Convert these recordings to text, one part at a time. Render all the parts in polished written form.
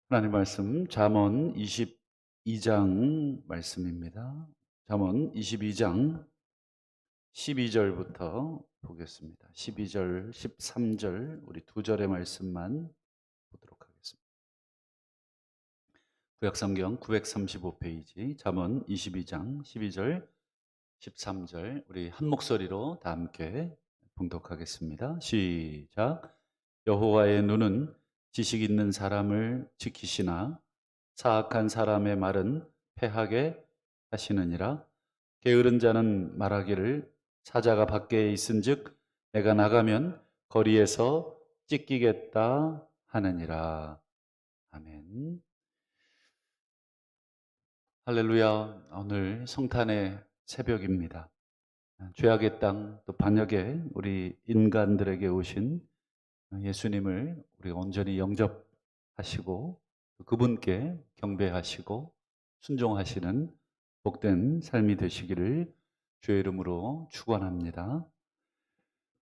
하나님 말씀 잠언 22장 말씀입니다. 잠언 22장 12절부터 보겠습니다. 12절, 13절 우리 두 절의 말씀만 보도록 하겠습니다. 구약성경 935페이지 잠언 22장 12절, 13절 우리 한 목소리로 다 함께 봉독하겠습니다. 시작. 여호와의 눈은 지식 있는 사람을 지키시나 사악한 사람의 말은 패하게 하시느니라. 게으른 자는 말하기를 사자가 밖에 있은즉 내가 나가면 거리에서 찢기겠다 하느니라. 아멘. 할렐루야. 오늘 성탄의 새벽입니다. 죄악의 땅 또 반역의 우리 인간들에게 오신 예수님을 우리가 온전히 영접하시고 그분께 경배하시고 순종하시는 복된 삶이 되시기를 주의 이름으로 축원합니다.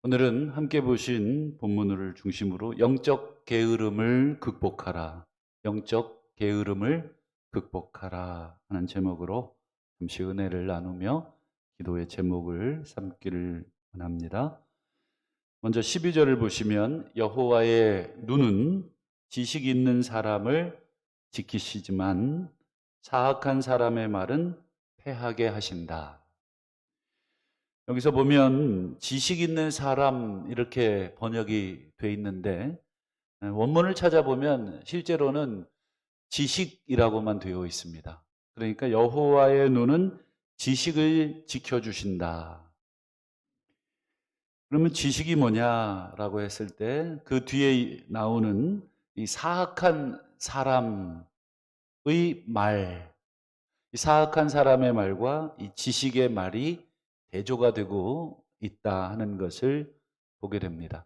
오늘은 함께 보신 본문을 중심으로 영적 게으름을 극복하라, 영적 게으름을 극복하라 하는 제목으로 잠시 은혜를 나누며 기도의 제목을 삼기를 원합니다. 먼저 12절을 보시면 여호와의 눈은 지식 있는 사람을 지키시지만 사악한 사람의 말은 패하게 하신다. 여기서 보면 지식 있는 사람 이렇게 번역이 돼 있는데 원문을 찾아보면 실제로는 지식이라고만 되어 있습니다. 그러니까 여호와의 눈은 지식을 지켜주신다. 그러면 지식이 뭐냐라고 했을 때 그 뒤에 나오는 이 사악한 사람의 말, 이 사악한 사람의 말과 이 지식의 말이 대조가 되고 있다 하는 것을 보게 됩니다.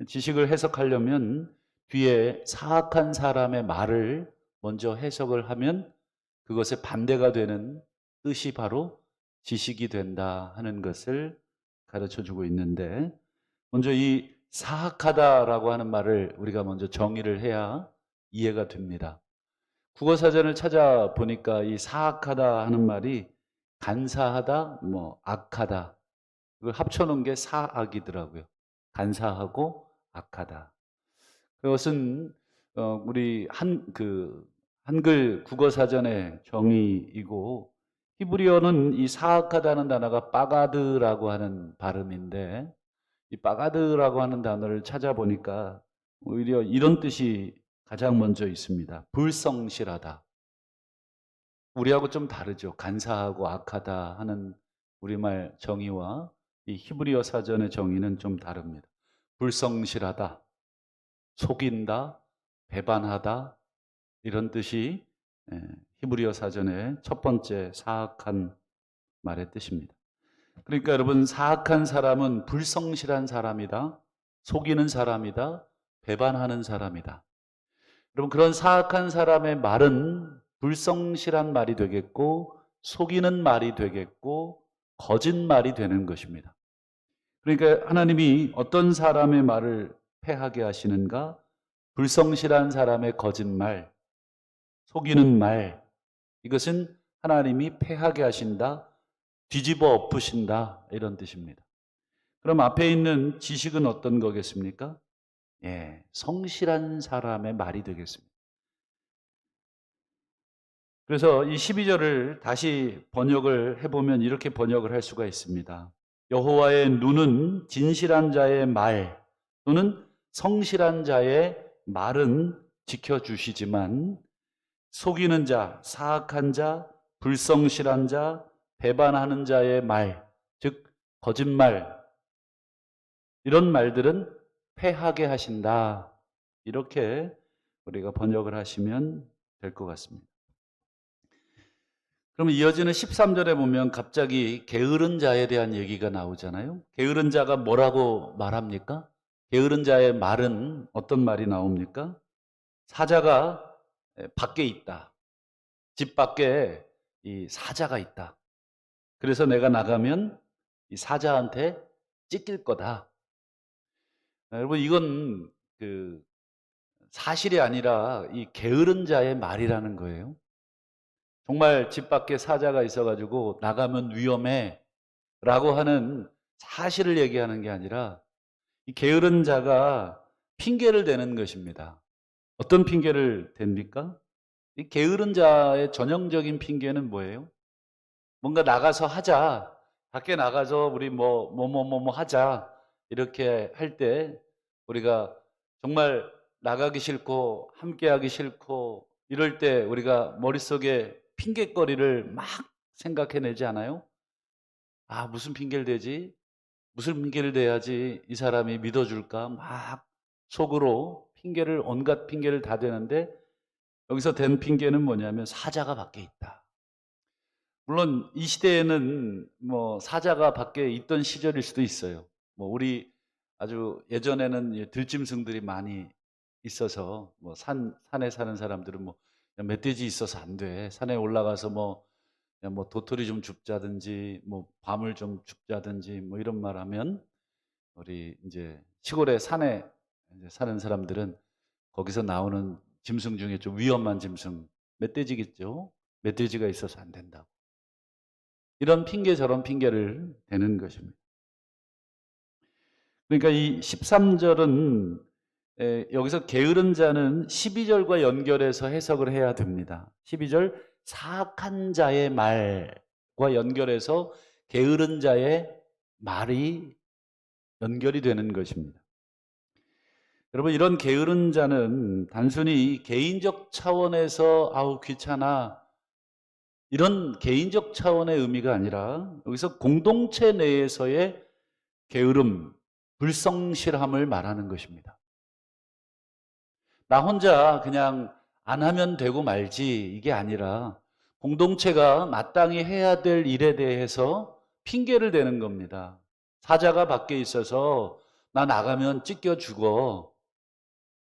지식을 해석하려면 뒤에 사악한 사람의 말을 먼저 해석을 하면 그것의 반대가 되는 뜻이 바로 지식이 된다 하는 것을 가르쳐 주고 있는데, 먼저 이 사악하다라고 하는 말을 우리가 먼저 정의를 해야 이해가 됩니다. 국어사전을 찾아보니까 이 사악하다 하는 말이 간사하다, 악하다, 그걸 합쳐놓은 게 사악이더라고요. 간사하고 악하다. 그것은 우리 한글 국어사전의 정의이고, 히브리어는 이 사악하다는 단어가 빠가드라고 하는 발음인데, 이 빠가드라고 하는 단어를 찾아보니까 오히려 이런 뜻이 가장 먼저 있습니다. 불성실하다. 우리하고 좀 다르죠. 간사하고 악하다 하는 우리말 정의와 이 히브리어 사전의 정의는 좀 다릅니다. 불성실하다, 속인다, 배반하다 이런 뜻이 히브리어 사전의 첫 번째 사악한 말의 뜻입니다. 그러니까 여러분, 사악한 사람은 불성실한 사람이다, 속이는 사람이다, 배반하는 사람이다. 여러분, 그런 사악한 사람의 말은 불성실한 말이 되겠고 속이는 말이 되겠고 거짓말이 되는 것입니다. 그러니까 하나님이 어떤 사람의 말을 패하게 하시는가? 불성실한 사람의 거짓말, 속이는 말, 이것은 하나님이 패하게 하신다, 뒤집어 엎으신다 이런 뜻입니다. 그럼 앞에 있는 지식은 어떤 거겠습니까? 성실한 사람의 말이 되겠습니다. 그래서 이 12절을 다시 번역을 해보면 이렇게 번역을 할 수가 있습니다. 여호와의 눈은 진실한 자의 말 또는 성실한 자의 말은 지켜주시지만 속이는 자, 사악한 자, 불성실한 자, 배반하는 자의 말, 즉 거짓말, 이런 말들은 패하게 하신다. 이렇게 우리가 번역을 하시면 될 것 같습니다. 그러면 이어지는 13절에 보면 갑자기 게으른 자에 대한 얘기가 나오잖아요. 게으른 자가 뭐라고 말합니까? 게으른 자의 말은 어떤 말이 나옵니까? 사자가 밖에 있다. 집 밖에 이 사자가 있다. 그래서 내가 나가면 이 사자한테 찢길 거다. 여러분, 이건 그 사실이 아니라 이 게으른 자의 말이라는 거예요. 정말 집 밖에 사자가 있어가지고 나가면 위험해 라고 하는 사실을 얘기하는 게 아니라 이 게으른 자가 핑계를 대는 것입니다. 어떤 핑계를 댑니까? 이 게으른 자의 전형적인 핑계는 뭐예요? 뭔가 나가서 하자. 밖에 나가서 우리 하자. 이렇게 할 때 우리가 정말 나가기 싫고 함께하기 싫고 이럴 때 우리가 머릿속에 핑곗거리를 막 생각해내지 않아요? 아, 무슨 핑계를 대지? 무슨 핑계를 대야지 이 사람이 믿어줄까? 막 속으로 온갖 핑계를 다 대는데 여기서 댄 핑계는 뭐냐면 사자가 밖에 있다. 물론 이 시대에는 사자가 밖에 있던 시절일 수도 있어요. 우리 아주 예전에는 들짐승들이 많이 있어서 산에 사는 사람들은 야, 멧돼지 있어서 안 돼. 산에 올라가서 도토리 좀 줍자든지 밤을 좀 줍자든지 이런 말 하면 우리 이제 시골의 산에 이제 사는 사람들은 거기서 나오는 짐승 중에 좀 위험한 짐승 멧돼지겠죠. 멧돼지가 있어서 안 된다고. 이런 핑계 저런 핑계를 대는 것입니다. 그러니까 이 13절은 여기서 게으른 자는 12절과 연결해서 해석을 해야 됩니다. 12절 사악한 자의 말과 연결해서 게으른 자의 말이 연결이 되는 것입니다. 여러분, 이런 게으른 자는 단순히 개인적 차원에서 아우 귀찮아 이런 개인적 차원의 의미가 아니라 여기서 공동체 내에서의 게으름, 불성실함을 말하는 것입니다. 나 혼자 그냥 안 하면 되고 말지 이게 아니라 공동체가 마땅히 해야 될 일에 대해서 핑계를 대는 겁니다. 사자가 밖에 있어서 나 나가면 찢겨 죽어.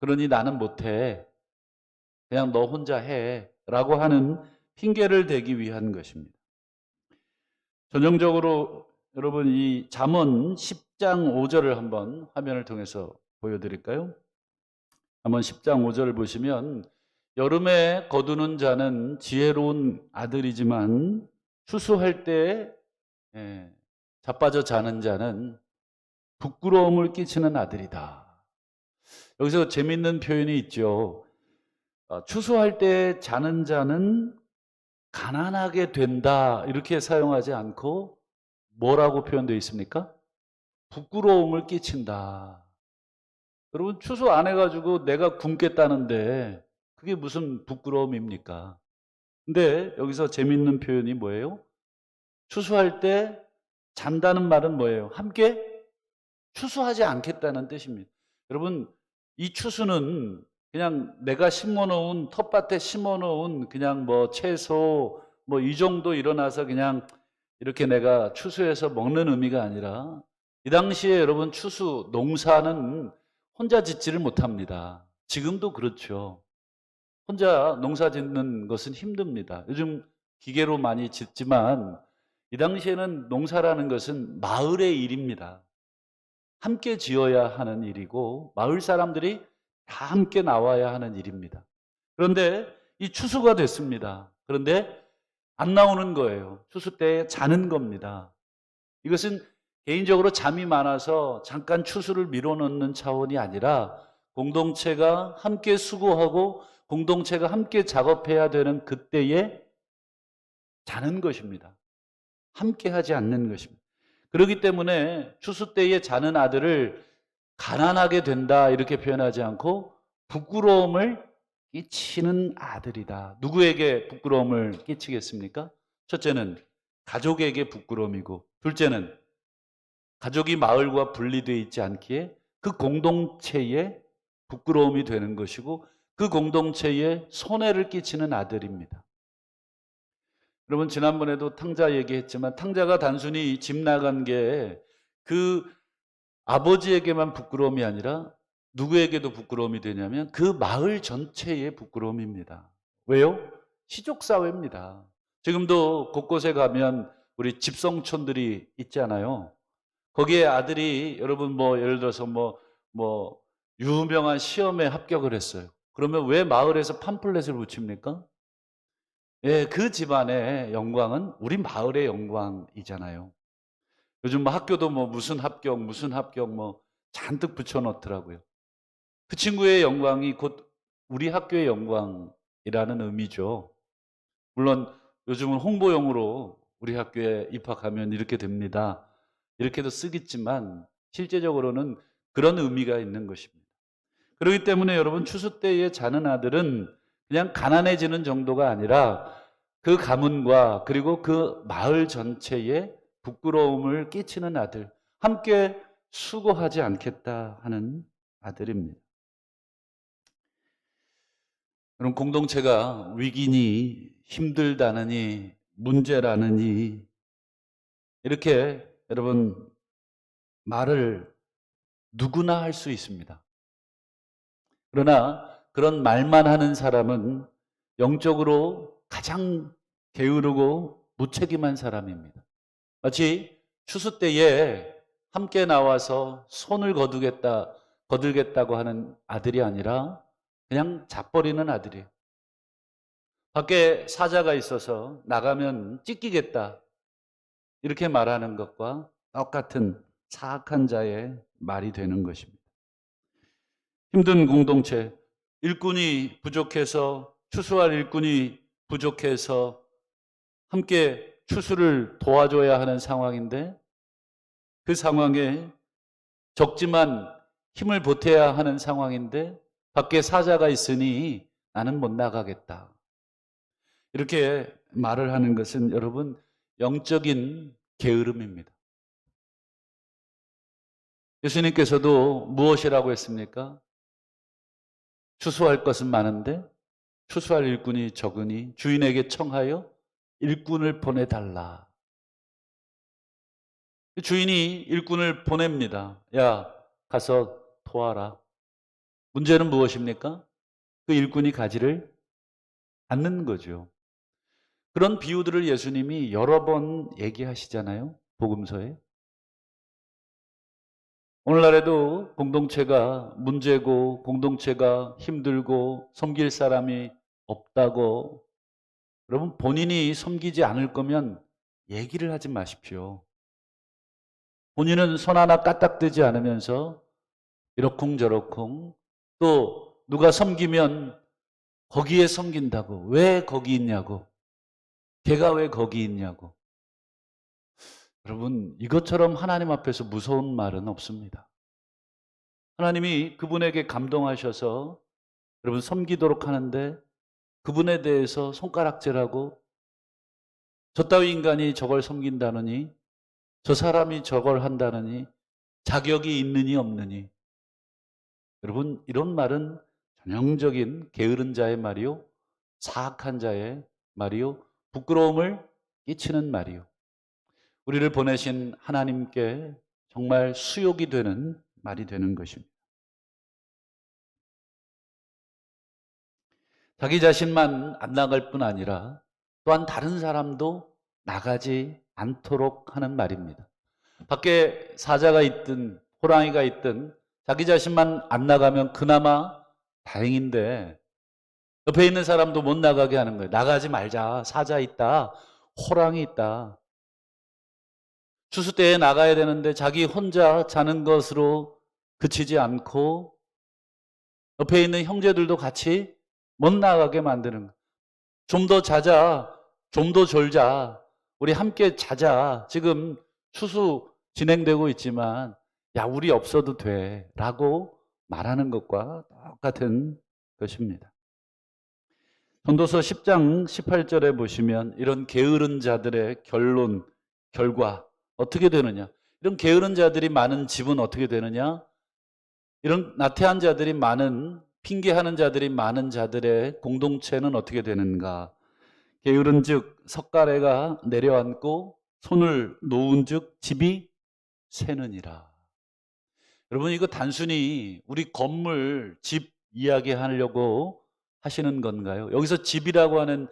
그러니 나는 못해. 그냥 너 혼자 해. 라고 하는 핑계를 대기 위한 것입니다. 전형적으로 여러분 이 잠언 10장 5절을 한번 화면을 통해서 보여드릴까요? 잠언 10장 5절을 보시면 여름에 거두는 자는 지혜로운 아들이지만 추수할 때 자빠져 자는 자는 부끄러움을 끼치는 아들이다. 여기서 재밌는 표현이 있죠. 추수할 때 자는 자는 가난하게 된다 이렇게 사용하지 않고 뭐라고 표현되어 있습니까? 부끄러움을 끼친다. 여러분 추수 안 해가지고 내가 굶겠다는데 그게 무슨 부끄러움입니까? 근데 여기서 재밌는 표현이 뭐예요? 추수할 때 잔다는 말은 뭐예요? 함께 추수하지 않겠다는 뜻입니다. 여러분 이 추수는 그냥 내가 심어놓은 텃밭에 심어놓은 그냥 채소 이 정도 일어나서 그냥 이렇게 내가 추수해서 먹는 의미가 아니라 이 당시에 여러분 추수 농사는 혼자 짓지를 못합니다. 지금도 그렇죠. 혼자 농사 짓는 것은 힘듭니다. 요즘 기계로 많이 짓지만 이 당시에는 농사라는 것은 마을의 일입니다. 함께 지어야 하는 일이고 마을 사람들이 다 함께 나와야 하는 일입니다. 그런데 이 추수가 됐습니다. 그런데 안 나오는 거예요. 추수 때 자는 겁니다. 이것은 개인적으로 잠이 많아서 잠깐 추수를 미뤄놓는 차원이 아니라 공동체가 함께 수고하고 공동체가 함께 작업해야 되는 그때에 자는 것입니다. 함께 하지 않는 것입니다. 그렇기 때문에 추수 때에 자는 아들을 가난하게 된다 이렇게 표현하지 않고 부끄러움을 끼치는 아들이다. 누구에게 부끄러움을 끼치겠습니까? 첫째는 가족에게 부끄러움이고 둘째는 가족이 마을과 분리되어 있지 않기에 그 공동체에 부끄러움이 되는 것이고 그 공동체에 손해를 끼치는 아들입니다. 여러분 지난번에도 탕자 얘기했지만 탕자가 단순히 집 나간 게 그 아버지에게만 부끄러움이 아니라 누구에게도 부끄러움이 되냐면 그 마을 전체의 부끄러움입니다. 왜요? 시족사회입니다. 지금도 곳곳에 가면 우리 집성촌들이 있잖아요. 거기에 아들이 여러분 예를 들어서 유명한 시험에 합격을 했어요. 그러면 왜 마을에서 팜플렛을 붙입니까? 예, 그 집안의 영광은 우리 마을의 영광이잖아요. 요즘 뭐 학교도 뭐 무슨 합격 뭐 잔뜩 붙여놓더라고요. 그 친구의 영광이 곧 우리 학교의 영광이라는 의미죠. 물론 요즘은 홍보용으로 우리 학교에 입학하면 이렇게 됩니다. 이렇게도 쓰겠지만 실제적으로는 그런 의미가 있는 것입니다. 그렇기 때문에 여러분 추수 때에 자는 아들은 그냥 가난해지는 정도가 아니라 그 가문과 그리고 그 마을 전체에 부끄러움을 끼치는 아들, 함께 수고하지 않겠다 하는 아들입니다. 그럼 공동체가 위기니 힘들다느니 문제라느니 이렇게 여러분 말을 누구나 할 수 있습니다. 그러나 그런 말만 하는 사람은 영적으로 가장 게으르고 무책임한 사람입니다. 마치 추수 때에 함께 나와서 손을 거들겠다고 하는 아들이 아니라 그냥 자버리는 아들이에요. 밖에 사자가 있어서 나가면 찢기겠다 이렇게 말하는 것과 똑같은 사악한 자의 말이 되는 것입니다. 힘든 공동체, 일꾼이 부족해서 추수할 일꾼이 부족해서 함께 추수를 도와줘야 하는 상황인데 그 상황에 적지만 힘을 보태야 하는 상황인데 밖에 사자가 있으니 나는 못 나가겠다. 이렇게 말을 하는 것은 여러분 영적인 게으름입니다. 예수님께서도 무엇이라고 했습니까? 추수할 것은 많은데 추수할 일꾼이 적으니 주인에게 청하여 일꾼을 보내달라. 주인이 일꾼을 보냅니다. 야, 가서 도와라. 문제는 무엇입니까? 그 일꾼이 가지를 않는 거죠. 그런 비유들을 예수님이 여러 번 얘기하시잖아요. 복음서에. 오늘날에도 공동체가 문제고 공동체가 힘들고 섬길 사람이 없다고 여러분 본인이 섬기지 않을 거면 얘기를 하지 마십시오. 본인은 손 하나 까딱대지 않으면서 이러쿵저러쿵 또 누가 섬기면 거기에 섬긴다고 왜 거기 있냐고 걔가 왜 거기 있냐고 여러분 이것처럼 하나님 앞에서 무서운 말은 없습니다. 하나님이 그분에게 감동하셔서 여러분 섬기도록 하는데 그분에 대해서 손가락질하고 저 따위 인간이 저걸 섬긴다느니 저 사람이 저걸 한다느니 자격이 있느니 없느니 여러분 이런 말은 전형적인 게으른 자의 말이요 사악한 자의 말이요 부끄러움을 끼치는 말이요 우리를 보내신 하나님께 정말 수욕이 되는 말이 되는 것입니다. 자기 자신만 안 나갈 뿐 아니라 또한 다른 사람도 나가지 않도록 하는 말입니다. 밖에 사자가 있든 호랑이가 있든 자기 자신만 안 나가면 그나마 다행인데 옆에 있는 사람도 못 나가게 하는 거예요. 나가지 말자. 사자 있다. 호랑이 있다. 추수 때에 나가야 되는데 자기 혼자 자는 것으로 그치지 않고 옆에 있는 형제들도 같이 못 나가게 만드는 거예요. 좀 더 자자. 좀 더 졸자. 우리 함께 자자. 지금 추수 진행되고 있지만 야 우리 없어도 돼 라고 말하는 것과 똑같은 것입니다. 전도서 10장 18절에 보시면 이런 게으른 자들의 결과 어떻게 되느냐 이런 게으른 자들이 많은 집은 어떻게 되느냐 이런 나태한 자들이 많은 핑계하는 자들이 많은 자들의 공동체는 어떻게 되는가 게으른 즉 석가래가 내려앉고 손을 놓은 즉 집이 새느니라. 여러분 이거 단순히 우리 건물 집 이야기하려고 하시는 건가요? 여기서 집이라고 하는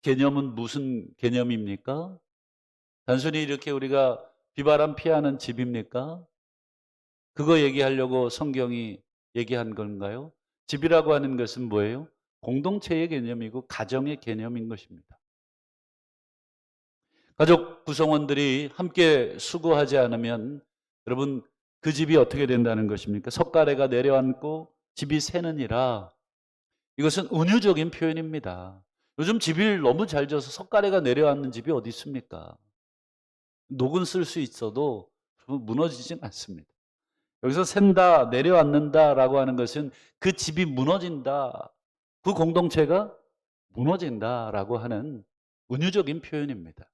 개념은 무슨 개념입니까? 단순히 이렇게 우리가 비바람 피하는 집입니까? 그거 얘기하려고 성경이 얘기한 건가요? 집이라고 하는 것은 뭐예요? 공동체의 개념이고 가정의 개념인 것입니다. 가족 구성원들이 함께 수고하지 않으면 여러분 그 집이 어떻게 된다는 것입니까? 석가래가 내려앉고 집이 새느니라. 이것은 은유적인 표현입니다. 요즘 집을 너무 잘 져서 석가래가 내려앉는 집이 어디 있습니까? 녹은 쓸 수 있어도 무너지진 않습니다. 여기서 샌다, 내려앉는다라고 하는 것은 그 집이 무너진다, 그 공동체가 무너진다라고 하는 은유적인 표현입니다.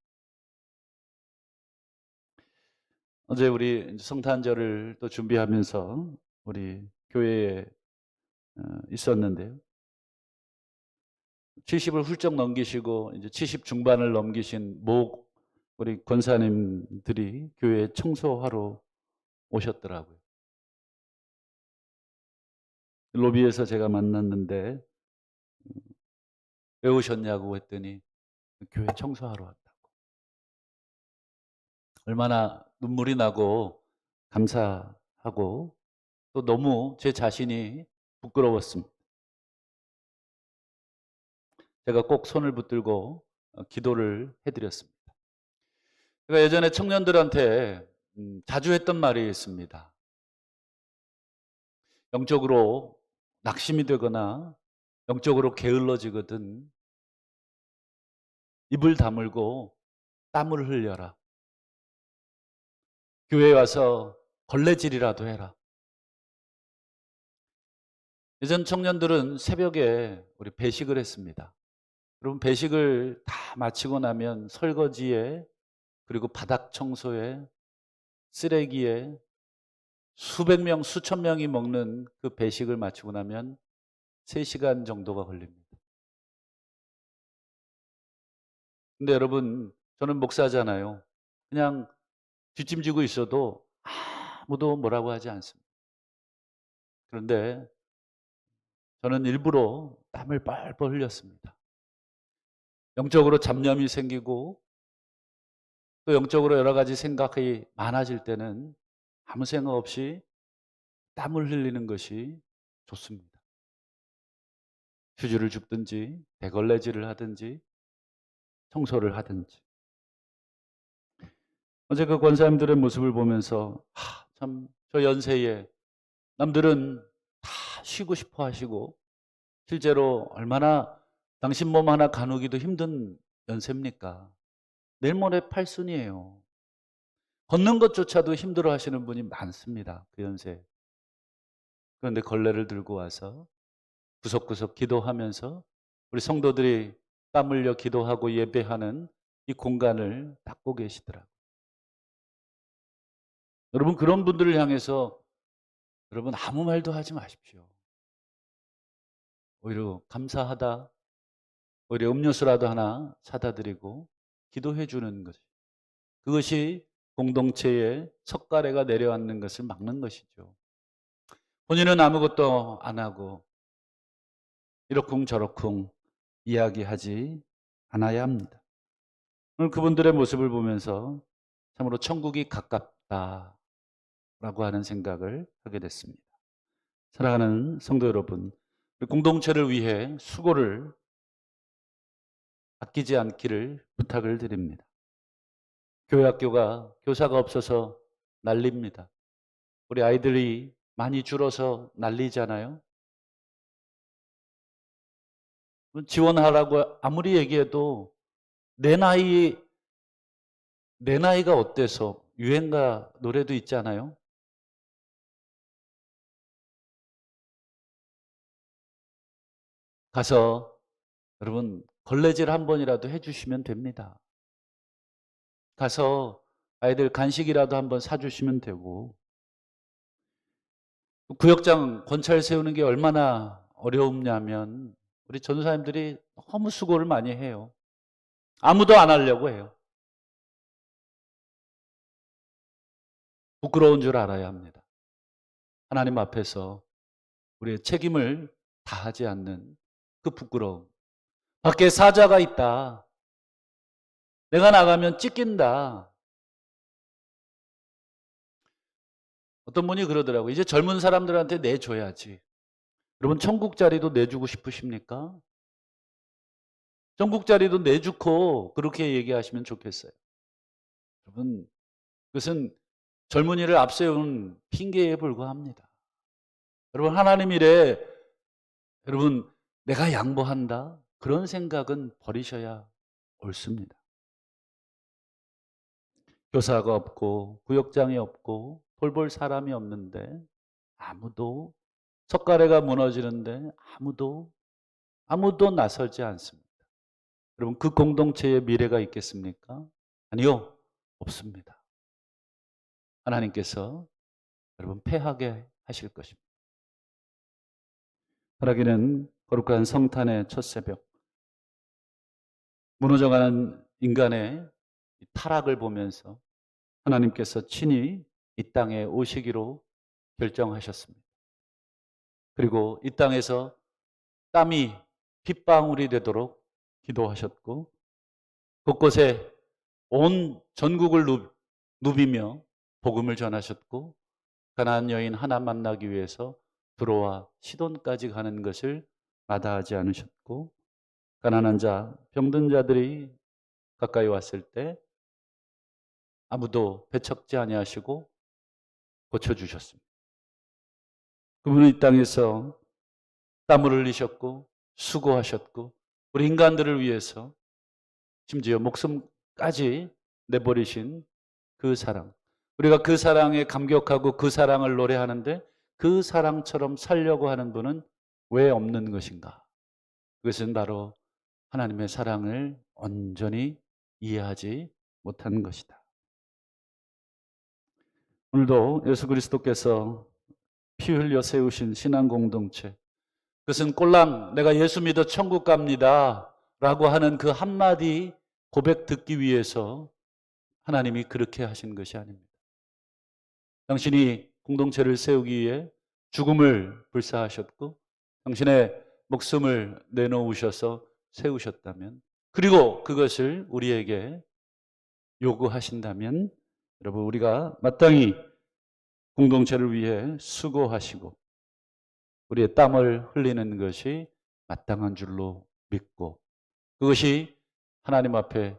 어제 우리 성탄절을 또 준비하면서 우리 교회에 있었는데요. 70을 훌쩍 넘기시고 이제 70 중반을 넘기신 우리 권사님들이 교회에 청소하러 오셨더라고요. 로비에서 제가 만났는데 왜 오셨냐고 했더니 교회 청소하러 왔다고. 얼마나 눈물이 나고 감사하고 또 너무 제 자신이 부끄러웠습니다. 제가 꼭 손을 붙들고 기도를 해드렸습니다. 제가 예전에 청년들한테 자주 했던 말이 있습니다. 영적으로 낙심이 되거나 영적으로 게을러지거든 입을 다물고 땀을 흘려라. 교회에 와서 걸레질이라도 해라. 예전 청년들은 새벽에 우리 배식을 했습니다. 여러분 배식을 다 마치고 나면 설거지에 그리고 바닥 청소에 쓰레기에 수백 명, 수천 명이 먹는 그 배식을 마치고 나면 3시간 정도가 걸립니다. 근데 여러분 저는 목사잖아요. 그냥 뒷짐지고 있어도 아무도 뭐라고 하지 않습니다. 그런데 저는 일부러 땀을 뻘뻘 흘렸습니다. 영적으로 잡념이 생기고 또 영적으로 여러 가지 생각이 많아질 때는 아무 생각 없이 땀을 흘리는 것이 좋습니다. 휴지를 줍든지 대걸레질을 하든지 청소를 하든지. 어제 그 권사님들의 모습을 보면서 참 저 연세에 남들은 다 쉬고 싶어 하시고 실제로 얼마나 당신 몸 하나 가누기도 힘든 연세입니까? 내일 모레 팔순이에요. 걷는 것조차도 힘들어 하시는 분이 많습니다. 그 연세. 그런데 걸레를 들고 와서 구석구석 기도하면서 우리 성도들이 땀 흘려 기도하고 예배하는 이 공간을 닦고 계시더라고요. 여러분 그런 분들을 향해서 여러분 아무 말도 하지 마십시오. 오히려 감사하다. 오히려 음료수라도 하나 사다 드리고 기도해 주는 것. 그것이 공동체에 석가래가 내려앉는 것을 막는 것이죠. 본인은 아무것도 안 하고 이러쿵저러쿵 이야기하지 않아야 합니다. 오늘 그분들의 모습을 보면서 참으로 천국이 가깝다라고 하는 생각을 하게 됐습니다. 사랑하는 성도 여러분, 공동체를 위해 수고를 아끼지 않기를 부탁을 드립니다. 교회 학교가 교사가 없어서 난립니다. 우리 아이들이 많이 줄어서 난리잖아요. 지원하라고 아무리 얘기해도 내 나이가 어때서 유행가 노래도 있잖아요. 가서 여러분 걸레질 한 번이라도 해주시면 됩니다. 가서 아이들 간식이라도 한번 사주시면 되고 구역장 권찰 세우는 게 얼마나 어려움냐면 우리 전도사님들이 너무 수고를 많이 해요. 아무도 안 하려고 해요. 부끄러운 줄 알아야 합니다. 하나님 앞에서 우리의 책임을 다하지 않는 그 부끄러움. 밖에 사자가 있다. 내가 나가면 찢긴다. 어떤 분이 그러더라고요. 이제 젊은 사람들한테 내줘야지. 여러분 천국 자리도 내주고 싶으십니까? 천국 자리도 내주고 그렇게 얘기하시면 좋겠어요. 여러분 그것은 젊은이를 앞세운 핑계에 불과합니다. 여러분 하나님 일에 여러분 내가 양보한다 그런 생각은 버리셔야 옳습니다. 교사가 없고 구역장이 없고 돌볼 사람이 없는데 아무도 석가래가 무너지는데 아무도 나설지 않습니다. 여러분 그 공동체에 미래가 있겠습니까? 아니요, 없습니다. 하나님께서 여러분 패하게 하실 것입니다. 하나님은 거룩한 성탄의 첫 새벽 무너져가는 인간의 타락을 보면서 하나님께서 친히 이 땅에 오시기로 결정하셨습니다. 그리고 이 땅에서 땀이 핏방울이 되도록 기도하셨고 곳곳에 온 전국을 누비며 복음을 전하셨고 가나안 여인 하나 만나기 위해서 두로와 시돈까지 가는 것을 마다하지 않으셨고 가난한 자, 병든 자들이 가까이 왔을 때 아무도 배척지 아니하시고 고쳐주셨습니다. 그분은 이 땅에서 땀을 흘리셨고 수고하셨고 우리 인간들을 위해서 심지어 목숨까지 내버리신 그 사랑. 우리가 그 사랑에 감격하고 그 사랑을 노래하는데 그 사랑처럼 살려고 하는 분은 왜 없는 것인가? 그것은 바로 하나님의 사랑을 온전히 이해하지 못한 것이다. 오늘도 예수 그리스도께서 피 흘려 세우신 신앙 공동체, 그것은 꼴랑 내가 예수 믿어 천국 갑니다 라고 하는 그 한마디 고백 듣기 위해서 하나님이 그렇게 하신 것이 아닙니다. 당신이 공동체를 세우기 위해 죽음을 불사하셨고 당신의 목숨을 내놓으셔서 세우셨다면, 그리고 그것을 우리에게 요구하신다면 여러분 우리가 마땅히 공동체를 위해 수고하시고 우리의 땀을 흘리는 것이 마땅한 줄로 믿고 그것이 하나님 앞에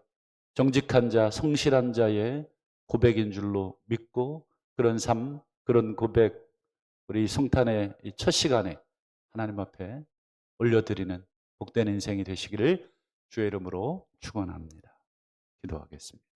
정직한 자, 성실한 자의 고백인 줄로 믿고 그런 삶, 그런 고백 우리 성탄의 첫 시간에 하나님 앞에 올려드리는 복된 인생이 되시기를 주의 이름으로 축원합니다. 기도하겠습니다.